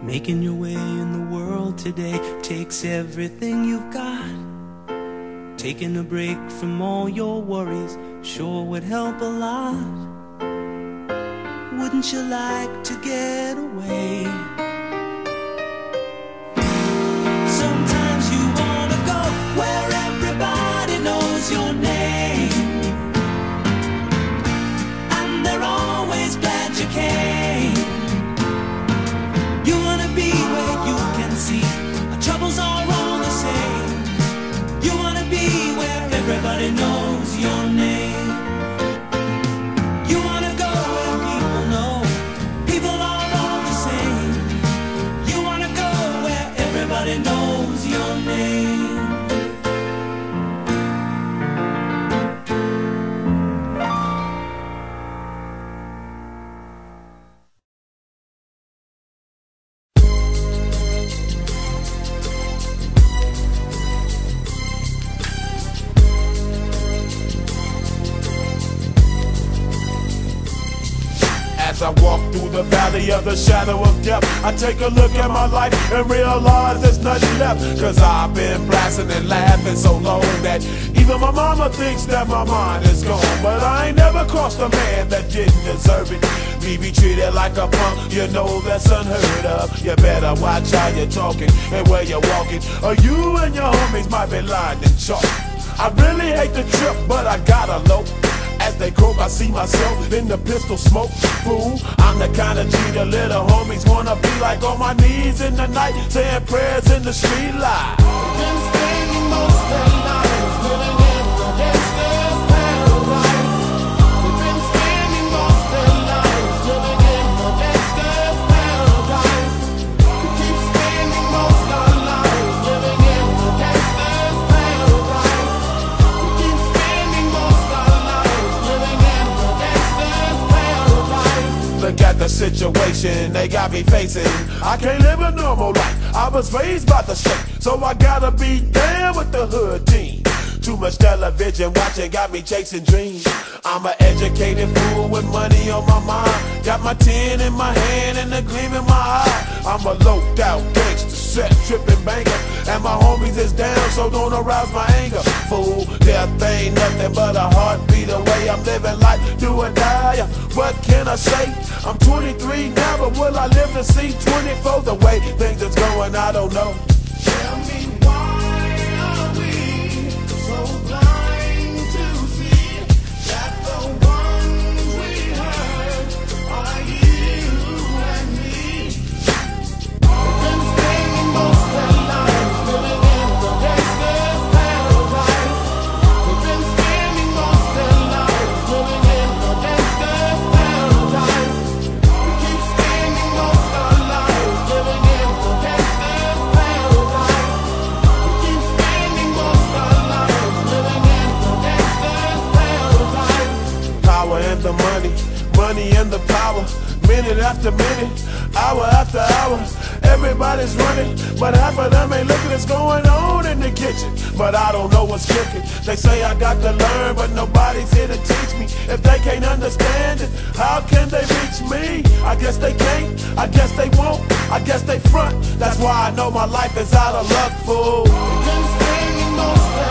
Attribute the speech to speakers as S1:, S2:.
S1: Making your way in the world today takes everything you've got. Taking a break from all your worries sure would help a lot. Wouldn't you like to get away? Sometimes you wanna go where everybody knows your name, and they're always glad you came. You wanna be where you can see our troubles are all the same. You wanna be where everybody knows your name. You wanna go where people know people are all the same. You wanna go where everybody knows your name.
S2: As I walk through the valley of the shadow of death, I take a look at my life and realize there's nothing left. Cause I've been blasting and laughing so long that even my mama thinks that my mind is gone. But I ain't never crossed a man that didn't deserve it. Me be treated like a punk, you know that's unheard of. You better watch how you're talking and where you're walking, or you and your homies might be lying in chalk. I really hate the trip, but I gotta low. As they croak, I see myself in the pistol smoke. Fool, I'm the kind of G the little homies wanna be like, on my knees in the night, saying prayers in the street light. Been spending most of their lives living in the gangster's paradise. We've been spending most of their lives living in the gangster's paradise. We keep spending most of our lives living in the gangster's paradise. We keep spending most of our lives living in the gangster's paradise. Look at the situation they got me facing. I can't live a normal life. I was raised by the state, so I gotta be down with the hood team. Too much television watching got me chasing dreams. I'm an educated fool with money on my mind. Got my tin in my hand and a gleam in my eye. I'm a loped out gangster, set tripping banker, and my homies is down, so don't arouse my anger. Fool, death ain't nothing but a heartbeat away. I'm living life, do or die. What can I say? I'm 23 now, but will I live to see 24? The way things is going, I don't know. Tell me why are we so blind to see that the ones we hurt are you and me? We've been spending most of our lives living in the gangster's paradise. We've been spending most of our lives living in the gangster's paradise. We keep spending most of our lives living in the gangster's paradise. We keep spending most of our lives living in the gangster's paradise. Power and the money, money and the power. Minute after minute, hour after hour, everybody's running, but half of them ain't looking what's going on in the kitchen. But I don't know what's cooking. They say I got to learn, but nobody's here to teach me. If they can't understand it, how can they reach me? I guess they can't, I guess they won't, I guess they front. That's why I know my life is out of luck, fool. We've been spending most of